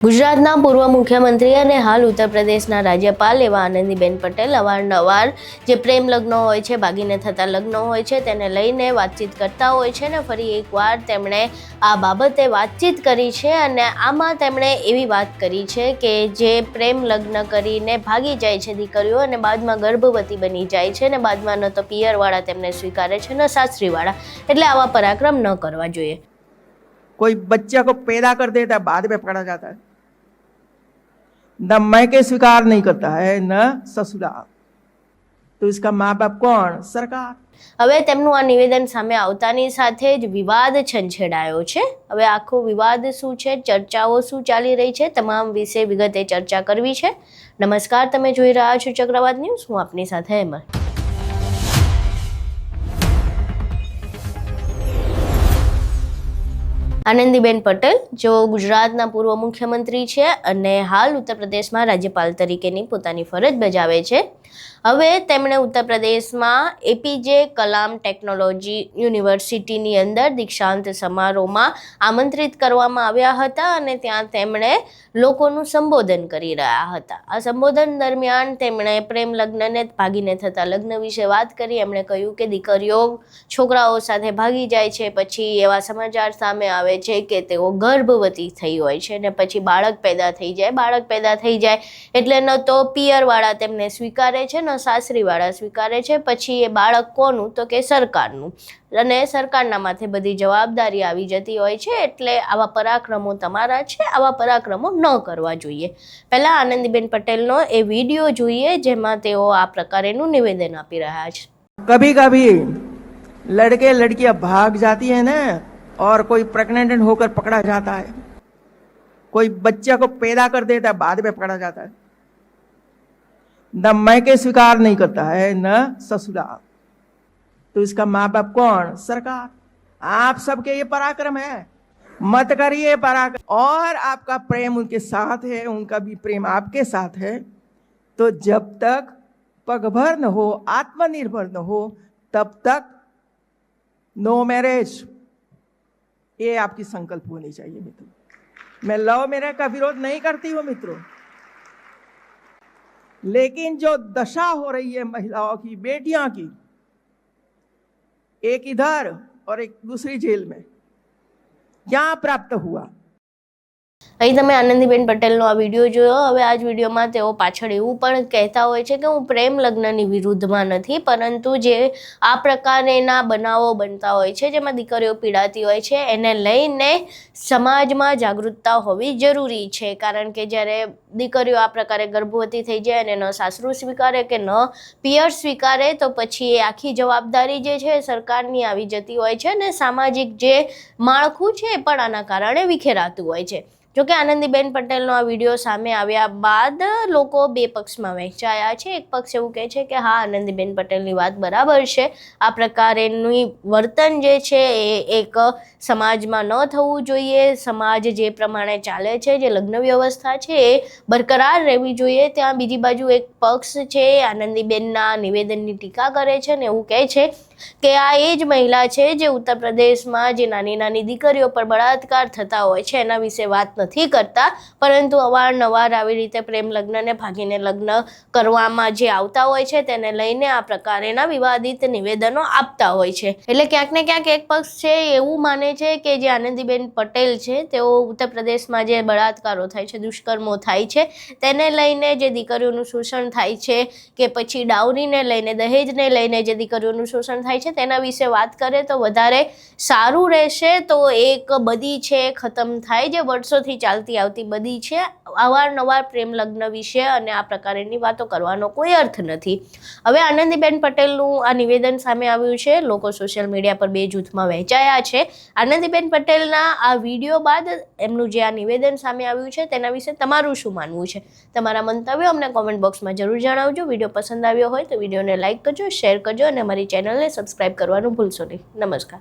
ગુજરાતના પૂર્વ મુખ્યમંત્રી અને હાલ ઉત્તર પ્રદેશના રાજ્યપાલ એવા આનંદીબેન પટેલ અવારનવાર જે પ્રેમ લગ્નો હોય છે, ભાગીને થતા લગ્નો હોય છે, તેને લઈને વાતચીત કરતા હોય છે ને ફરી એકવાર તેમણે આ બાબતે વાતચીત કરી છે અને આમાં તેમણે એવી વાત કરી છે કે જે પ્રેમ લગ્ન કરીને ભાગી જાય છે દીકરીઓ અને બાદમાં ગર્ભવતી બની જાય છે ને બાદમાં ન તો પિયરવાળા તેમને સ્વીકારે છે ન સાસરીવાળા, એટલે આવા પરાક્રમ ન કરવા જોઈએ। कोई बच्चे को पैदा कर देता है, बाद में पकड़ा जाता है। न मायके स्वीकार नहीं करता है, न ससुराल। तो इसका माँ बाप कौन? सरकार। હવે તેમનું આ નિવેદન સામે આવતાની સાથે જ વિવાદ છંછેડાયો છે। હવે આખો વિવાદ શું છે, ચર્ચાઓ શું ચાલી રહી છે, તમામ વિશે વિગતે ચર્ચા કરવી છે। નમસ્કાર, તમે જોઈ રહ્યા છો ચક્રવાત ન્યૂઝ, હું આપની સાથે હેમર। આનંદીબેન પટેલ જેઓ ગુજરાતના પૂર્વ મુખ્યમંત્રી છે અને હાલ ઉત્તર પ્રદેશમાં રાજ્યપાલ તરીકેની પોતાની ફરજ બજાવે છે। હવે તેમણે ઉત્તર પ્રદેશમાં એપીજે કલામ ટેકનોલોજી યુનિવર્સિટીની અંદર દીક્ષાંત સમારોહમાં આમંત્રિત કરવામાં આવ્યા હતા અને ત્યાં તેમણે લોકોનું સંબોધન કરી રહ્યા હતા। આ સંબોધન દરમિયાન તેમણે પ્રેમ લગ્નને ભાગીને થતા લગ્ન વિશે વાત કરી। એમણે કહ્યું કે દીકરીઓ છોકરાઓ સાથે ભાગી જાય છે, પછી એવા સમાચાર સામે આવે છે કે તેઓ ગર્ભવતી થઈ હોય છે ને પછી બાળક પેદા થઈ જાય એટલે ન તો પિયરવાળા તેમને સ્વીકારે છે ને સાસરીવાળા સ્વીકારે છે, પછી એ બાળક કોનું તો કે સરકારનું, અને સરકારના માથે બધી જવાબદારી આવી જતી હોય છે। એટલે આવા પરાક્રમો તમારા છે, આવા પરાક્રમો ન કરવા જોઈએ। પહેલા આનંદીબેન પટેલનો એ વિડીયો જોઈએ જેમાં તેઓ આ પ્રકારેનું નિવેદન આપી રહ્યા છે। कभी कभी लड़के लड़कियां भाग जाती है ना और कोई प्रेग्नेंट होकर पकड़ा जाता है, कोई बच्चे को पैदा कर देता है, बाद में पकड़ा जाता है। न मायके स्वीकार नहीं करता है, न ससुराल। तो इसका माँ बाप कौन? सरकार। आप सबके ये पराक्रम है, मत करिए पराक्रम। और आपका प्रेम उनके साथ है, उनका भी प्रेम आपके साथ है। तो जब तक पगभर न हो, आत्मनिर्भर न हो, तब तक नो मैरिज। ये आपकी संकल्प होनी चाहिए मित्रों। मैं लव मैरिज का विरोध नहीं करती हूँ मित्रों, लेकिन जो दशा हो रही है महिलाओं की, बेटियां की, एक इधर और एक दूसरी जेल में, क्या प्राप्त हुआ? અહીં તમે આનંદીબેન પટેલનો આ વિડીયો જોયો। હવે આ જ વિડીયોમાં તેઓ પાછળ એવું પણ કહેતા હોય છે કે હું પ્રેમ લગ્નની વિરુદ્ધમાં નથી, પરંતુ જે આ પ્રકારના બનાવો બનતા હોય છે જેમાં દીકરીઓ પીડાતી હોય છે એને લઈને સમાજમાં જાગૃતતા હોવી જરૂરી છે। કારણ કે જ્યારે દીકરીઓ આ પ્રકારે ગર્ભવતી થઈ જાય અને ન સાસરું સ્વીકારે કે ન પિયર સ્વીકારે તો પછી એ આખી જવાબદારી જે છે સરકારની આવી જતી હોય છે અને સામાજિક જે માળખું છે એ પણ આના કારણે વિખેરાતું હોય છે। જોકે આનંદીબેન પટેલનો આ વિડીયો સામે આવ્યા બાદ લોકો બે પક્ષમાં વહેંચાયા છે। એક પક્ષ એવું કહે છે કે હા, આનંદીબેન પટેલની વાત બરાબર છે, આ પ્રકારેનું વર્તન જે છે એ એક સમાજમાં ન થવું જોઈએ, સમાજ જે પ્રમાણે ચાલે છે, જે લગ્ન વ્યવસ્થા છે એ બરકરાર રહેવી જોઈએ। ત્યાં બીજી બાજુ એક પક્ષ છે આનંદીબેનના નિવેદનની ટીકા કરે છે ને એવું કહે છે કે આ એ જ મહિલા છે જે ઉત્તર પ્રદેશમાં જે નાની નાની દીકરીઓ પર બળાત્કાર થતા હોય છે એના વિશે વાત નથી કરતા, પરંતુ અવારનવાર આવી રીતે પ્રેમ લગ્નને ભાગીને લગ્ન કરવામાં જે આવતા હોય છે તેને લઈને આ પ્રકારના વિવાદિત નિવેદનો આપતા હોય છે। એટલે ક્યાંક ને ક્યાંક એક પક્ષ છે એવું માને છે કે જે આનંદીબેન પટેલ છે તેઓ ઉત્તર પ્રદેશમાં જે બળાત્કારો થાય છે, દુષ્કર્મો થાય છે, તેને લઈને જે દીકરીઓનું શોષણ થાય છે કે પછી ડાઉરીને લઈને, દહેજને લઈને જે દીકરીઓનું શોષણ થાય છે તેના વિશે વાત કરે તો વધારે સારું રહેશે। તો એક બદી છે ખતમ થાય, જે વર્ષોથી ચાલતી આવતી બદી છે। અવારનવાર પ્રેમ લગ્ન વિશે અને આ પ્રકારની વાતો કરવાનો કોઈ અર્થ નથી। હવે આનંદીબેન પટેલનું આ નિવેદન સામે આવ્યું છે, લોકો સોશિયલ મીડિયા પર બે જૂથમાં વહેંચાયા છે। આનંદીબેન પટેલના આ વિડીયો બાદ એમનું જે આ નિવેદન સામે આવ્યું છે તેના વિશે તમારું શું માનવું છે? તમારા મંતવ્યો અમને કોમેન્ટ બોક્સમાં જરૂર જણાવજો। વિડીયો પસંદ આવ્યો હોય તો વિડીયોને લાઇક કરજો, શેર કરજો અને અમારી ચેનલને સબસ્ક્રાઇબ કરવાનું ભૂલશો નહીં। નમસ્કાર।